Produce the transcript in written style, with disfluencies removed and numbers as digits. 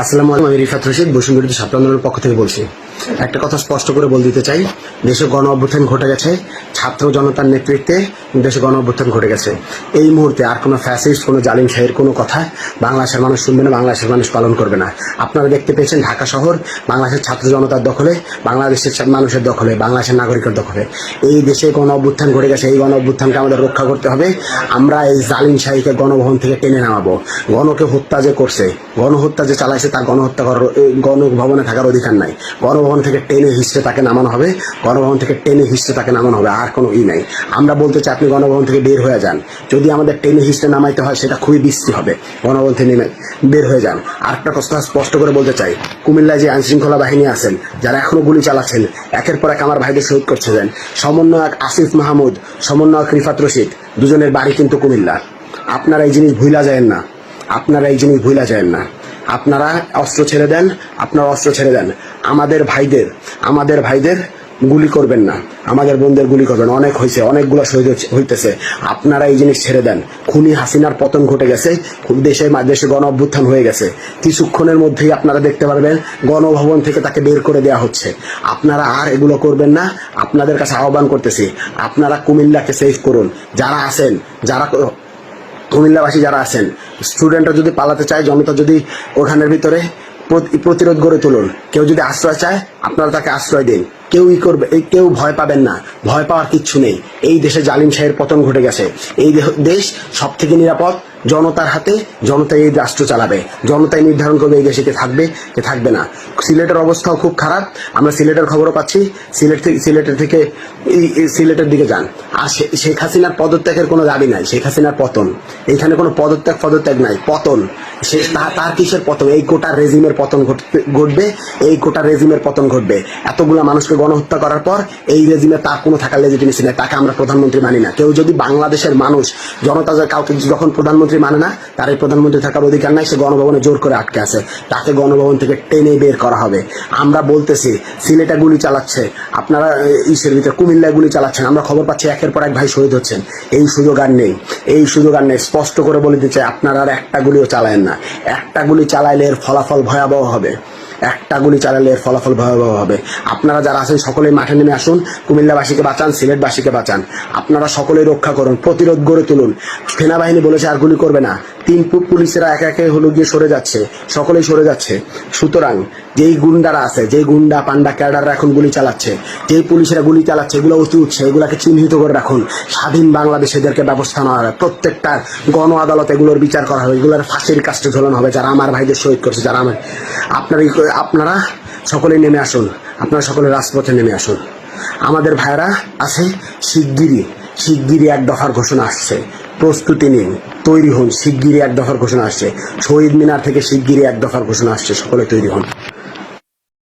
আসসালামু আলাইকুম। আমি রিফাত রশিদ বসুন্ধরা ছাত্র আন্দোলনের পক্ষ থেকে বলছি। একটা কথা স্পষ্ট করে বলে দিতে চাই, দেশে গণ অভ্যুত্থান ঘটে গেছে, ছাত্র জনতার নেতৃত্বে দেশে গণ অভ্যুত্থান ঘটে গেছে। এই মুহূর্তে আর কোনো ফ্যাসিস্ট, কোনো জালিম শাহের কোনো কথা বাংলাদেশের মানুষ শুনবে না, বাংলাদেশের মানুষ পালন করবে না। আপনারা দেখতে পেয়েছেন ঢাকা শহর বাংলাদেশের ছাত্র জনতার দখলে, বাংলাদেশের মানুষের দখলে, বাংলাদেশের নাগরিকের দখলে। এই দেশে গণ অভ্যুত্থান ঘটে গেছে, এই গণ অভ্যুত্থানকে আমাদের রক্ষা করতে হবে। আমরা এই জালিম শাহীকে গণভবন থেকে টেনে নামাবো। গণকে হত্যা যে করছে, গণহত্যা যে চালাইছে, তার গণহত্যা করার গণভবনে থাকার অধিকার নাই। গণভবন থেকে টেনে হিসেবে তাকে নামানো হবে, গণভবন থেকে টেনে হিসেবে তাকে নামানো হবে, আর কোনো নাই। আমরা বলতে চাই, আপনি গণভবন থেকে বের হয়ে যান। যদি আমাদের টেনে হিসেবে নামাইতে হয়, সেটা খুবই বৃষ্টি হবে। গণভবন থেকে নেমে বের হয়ে যান। আরেকটা কথা স্পষ্ট করে বলতে চাই, কুমিল্লায় যে আইনশৃঙ্খলা বাহিনী আছেন, যারা এখনো গুলি চালাচ্ছেন, একের পর এক আমার ভাইদের শহীদ করছেন। সমন্বয়ক আসিফ মাহমুদ, সমন্বয়ক রিফাত রশিদ, দুজনের বাড়ি কিন্তু কুমিল্লা। আপনারা এই জিনিস ভুলা যায়েন না, আপনারা এই জিনিস ভুলা যায়েন না। আপনারা অস্ত্র ছেড়ে দেন, আপনারা অস্ত্র ছেড়ে দেন। আমাদের ভাইদের গুলি করবেন না, আমাদের বোনদের গুলি করবেন। অনেক হয়েছে, অনেকগুলো শহীদ হইতেছে। আপনারা এই জিনিস ছেড়ে দেন। খুনি হাসিনার পতন ঘটে গেছে, দেশে গণ অভ্যুত্থান হয়ে গেছে। কিছুক্ষণের মধ্যেই আপনারা দেখতে পারবেন গণভবন থেকে তাকে বের করে দেওয়া হচ্ছে। আপনারা আর এগুলো করবেন না। আপনাদের কাছে আহ্বান করতেছি, আপনারা কুমিল্লাকে সেভ করুন। যারা আছেন, যারা কুমিল্লাবাসী যারা আছেন, স্টুডেন্টরা যদি পালাতে চায়, জনতা যদি ওখানের ভিতরে প্রতিরোধ গড়ে তুলুন। কেউ যদি আশ্রয় চায়, আপনারা তাকে আশ্রয় দিন। কেউ ভয় পাবেন না, ভয় পাওয়ার কিচ্ছু নেই। এই দেশে জালিম শাহের পতন ঘটে গেছে। এই দেশ সব থেকে নিরাপদ জনতার হাতে। জনতাই এই রাষ্ট্র চালাবে, জনতাই নির্ধারণ করবে এই দেশে কে থাকবে কে থাকবে না। সিলেটের অবস্থাও খুব খারাপ, আমরা সিলেটের খবরও পাচ্ছি। সিলেটের দিকে যান। আর শেখ হাসিনার পদত্যাগের কোনো দাবি নাই, শেখ হাসিনার পতন। এইখানে কোনো পদত্যাগ নাই, পতন। তার কিসের পতন? এই কোটা রেজিমের পতন ঘটবে, এই কোটা রেজিমের পতন ঘটবে। এতগুলা মানুষকে গণহত্যা করার পর এই রেজিমে তার কোনো থাকার লেজিটিমেসি নেই। তাকে আমরা প্রধানমন্ত্রী মানি না। কেউ যদি বাংলাদেশের মানুষ, জনতা কাউকে যখন প্রধানমন্ত্রী মানে না, তার এই প্রধানমন্ত্রী থাকার অধিকার নাই। সে গণভবনে জোর করে আটকে আছে, তাকে গণভবন থেকে টেনে বের করা হবে। আমরা বলতেছি, সিলেটে গুলি চালাচ্ছে, আপনারা ইসের ভিতরে কুমিল্লায় গুলি চালাচ্ছেন। আমরা খবর পাচ্ছি একের পর এক ভাই শহীদ হচ্ছেন। এই সুযোগ আর নেই, এই সুযোগ আর নেই। স্পষ্ট করে বলে দিতে চাই, আপনারা আর একটা গুলিও চালায়েন না। একটা গুলি চালাইলে এর ফলাফল ভয়াবহ হবে। একটা গুলি চালালে এর ফলাফল ভয়াবহ হবে। আপনারা যারা আছেন সকলেই মাঠে নেমে আসুন। কুমিল্লাবাসীকে বাঁচান, সিলেটবাসীকে বাঁচান। আপনারা সকলেই রক্ষা করুন, প্রতিরোধ গড়ে তুলুন। সেনাবাহিনী বলেছে আর গুলি করবে না। 3 পুলিশেরা একে একে গিয়ে সরে যাচ্ছে, সকলেই সরে যাচ্ছে। সুতরাং যেই গুন্ডারা আছে, যেই গুন্ডা পান্ডা ক্যাডাররা এখন গুলি চালাচ্ছে, যেই পুলিশেরা গুলি চালাচ্ছে, এগুলো অতি উৎসে, এগুলাকে চিহ্নিত করে রাখুন। স্বাধীন বাংলাদেশে এদেরকে ব্যবস্থা নেওয়া হবে। প্রত্যেকটার গণ আদালতে এগুলোর বিচার করা হবে, এগুলোর ফাঁসির কাস্টে ঝোলানো হবে। যারা আমার ভাইদের শহীদ করছে, যারা আপনারা সকলেই নেমে আসুন, আপনারা সকলে রাজপথে নেমে আসুন। আমাদের ভাইরা আছে, শিগগিরই 1 দফার ঘোষণা আসছে। প্রস্তুতি নিন, তৈরি হন। শিগগিরই 1 দফার ঘোষণা আসছে। শহীদ মিনার থেকে শিগগিরই 1 দফার ঘোষণা আসছে। সকলে তৈরি হন।